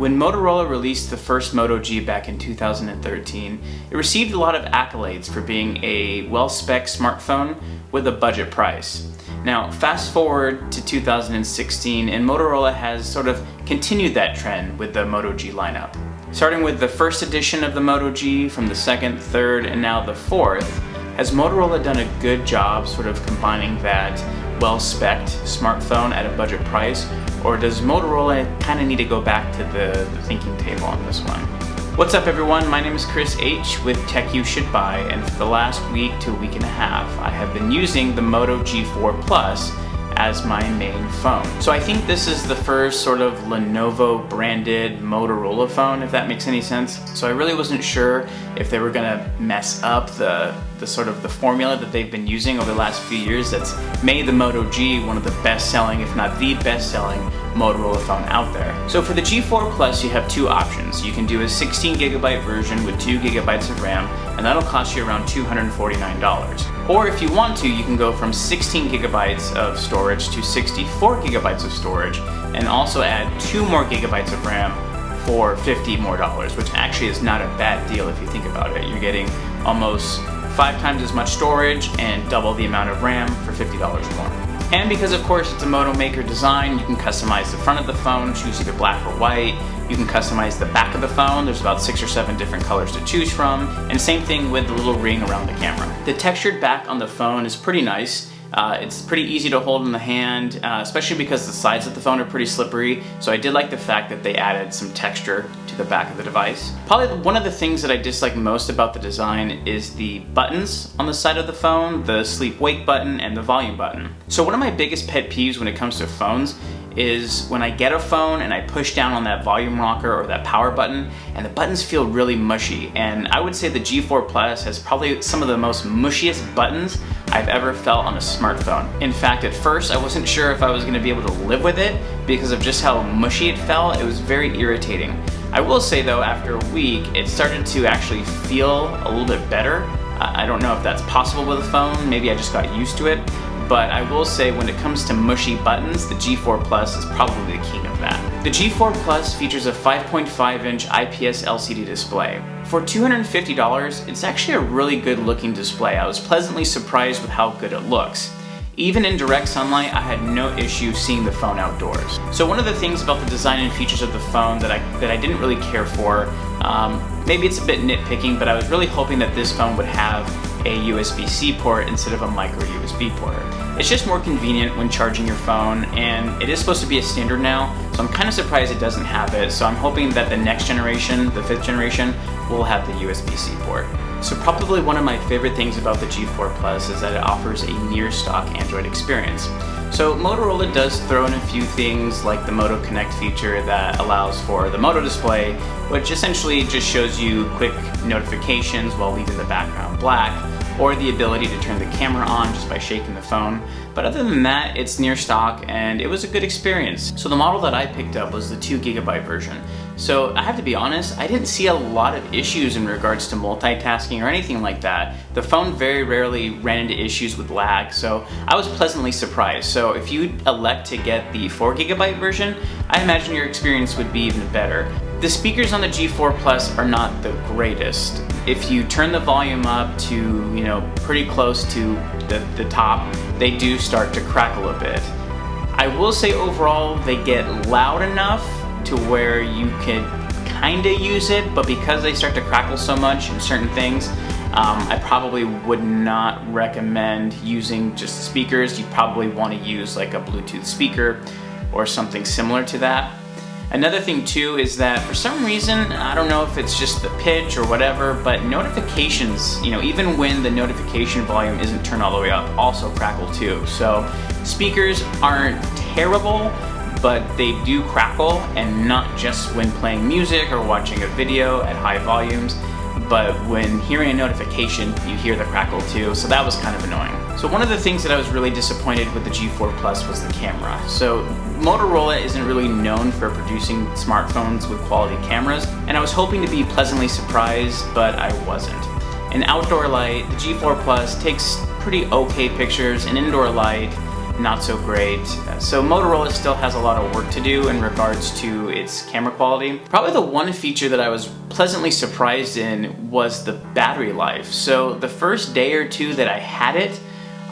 When Motorola released the first Moto G back in 2013, it received a lot of accolades for being a well-spec'd smartphone with a budget price. Now, fast forward to 2016, and Motorola has sort of continued that trend with the Moto G lineup. Starting with the first edition of the Moto G, from the second, third, and now the fourth, has Motorola done a good job sort of combining that well-spec'd smartphone at a budget price, or does Motorola kind of need to go back to the thinking table on this one? What's up everyone, my name is Chris H with Tech You Should Buy, and for the last week to a week and a half, I have been using the Moto G4 Plus as my main phone. So I think this is the first sort of Lenovo branded Motorola phone, if that makes any sense. So I really wasn't sure if they were gonna mess up the sort of the formula that they've been using over the last few years that's made the Moto G one of the best-selling, if not the best-selling Motorola phone out there. So for the G4 Plus, you have two options. You can do a 16GB version with 2GB of RAM, and that'll cost you around $249. Or if you want to, you can go from 16GB of storage to 64GB of storage, and also add 2 more gigabytes of RAM for $50 more, which actually is not a bad deal if you think about it. You're getting almost 5 times as much storage and double the amount of RAM for $50 more. And because of course it's a Moto Maker design, you can customize the front of the phone, choose either black or white. You can customize the back of the phone. There's about 6 or 7 different colors to choose from. And same thing with the little ring around the camera. The textured back on the phone is pretty nice. It's pretty easy to hold in the hand, especially because the sides of the phone are pretty slippery. So I did like the fact that they added some texture to the back of the device. Probably one of the things that I dislike most about the design is the buttons on the side of the phone, the sleep wake button and the volume button. So one of my biggest pet peeves when it comes to phones is when I get a phone and I push down on that volume rocker or that power button and the buttons feel really mushy. And I would say the G4 Plus has probably some of the most mushiest buttons I've ever felt on a smartphone. In fact, at first I wasn't sure if I was going to be able to live with it because of just how mushy it felt. It was very irritating. I will say though, after a week, it started to actually feel a little bit better. I don't know if that's possible with a phone, maybe I just got used to it. But I will say when it comes to mushy buttons, the G4 Plus is probably the king of that. The G4 Plus features a 5.5-inch IPS LCD display. For $250, it's actually a really good looking display. I was pleasantly surprised with how good it looks. Even in direct sunlight, I had no issue seeing the phone outdoors. So one of the things about the design and features of the phone that I didn't really care for, maybe it's a bit nitpicking, but I was really hoping that this phone would have a USB-C port instead of a micro USB port. It's just more convenient when charging your phone, and it is supposed to be a standard now, so I'm kind of surprised it doesn't have it. So I'm hoping that the next generation, the 5th generation, will have the USB-C port. So probably one of my favorite things about the G4 Plus is that it offers a near stock Android experience. So Motorola does throw in a few things like the Moto Connect feature that allows for the Moto display, which essentially just shows you quick notifications while leaving the background black, or the ability to turn the camera on just by shaking the phone. But other than that, it's near stock and it was a good experience. So the model that I picked up was the 2GB version. So I have to be honest, I didn't see a lot of issues in regards to multitasking or anything like that. The phone very rarely ran into issues with lag, so I was pleasantly surprised. So if you elect to get the 4GB version, I imagine your experience would be even better. The speakers on the G4 Plus are not the greatest. If you turn the volume up to, pretty close to the top, they do start to crackle a bit. I will say overall, they get loud enough to where you can kind of use it, but because they start to crackle so much in certain things, I probably would not recommend using just speakers. You probably want to use like a Bluetooth speaker or something similar to that. Another thing too is that for some reason, I don't know if it's just the pitch or whatever, but notifications, even when the notification volume isn't turned all the way up, also crackle too. So speakers aren't terrible, but they do crackle, and not just when playing music or watching a video at high volumes, but when hearing a notification, you hear the crackle too, so that was kind of annoying. So one of the things that I was really disappointed with the G4 Plus was the camera. So Motorola isn't really known for producing smartphones with quality cameras, and I was hoping to be pleasantly surprised, but I wasn't. In outdoor light, the G4 Plus takes pretty okay pictures. In indoor light, not so great. So Motorola still has a lot of work to do in regards to its camera quality. Probably the one feature that I was pleasantly surprised in was the battery life. So the first day or two that I had it,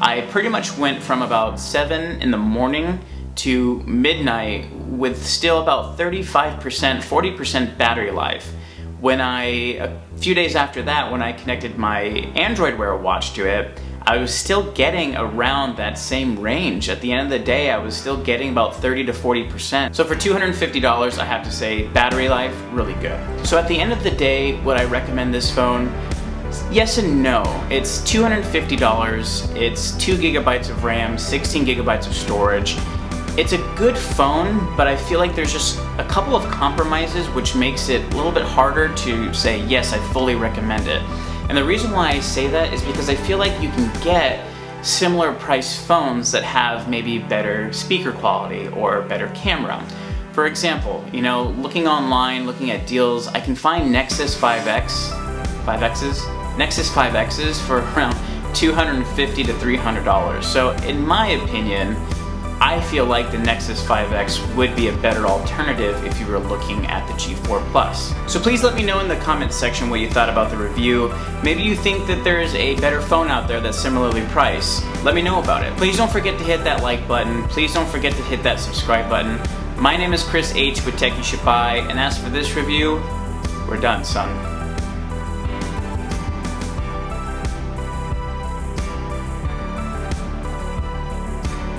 I pretty much went from about 7 in the morning to midnight with still about 35%, 40% battery life. A few days after that, when I connected my Android Wear watch to it, I was still getting around that same range. At the end of the day, I was still getting about 30 to 40%. So for $250, I have to say battery life, really good. So at the end of the day, would I recommend this phone? Yes and no. It's $250, it's 2 gigabytes of RAM, 16 gigabytes of storage. It's a good phone, but I feel like there's just a couple of compromises which makes it a little bit harder to say, yes, I fully recommend it. And the reason why I say that is because I feel like you can get similar priced phones that have maybe better speaker quality or better camera. For example, looking online, looking at deals, I can find Nexus 5Xs for around $250 to $300. So in my opinion, I feel like the Nexus 5X would be a better alternative if you were looking at the G4 Plus. So please let me know in the comments section what you thought about the review. Maybe you think that there's a better phone out there that's similarly priced. Let me know about it. Please don't forget to hit that like button. Please don't forget to hit that subscribe button. My name is Chris H with Tech You Should Buy, and as for this review, we're done, son.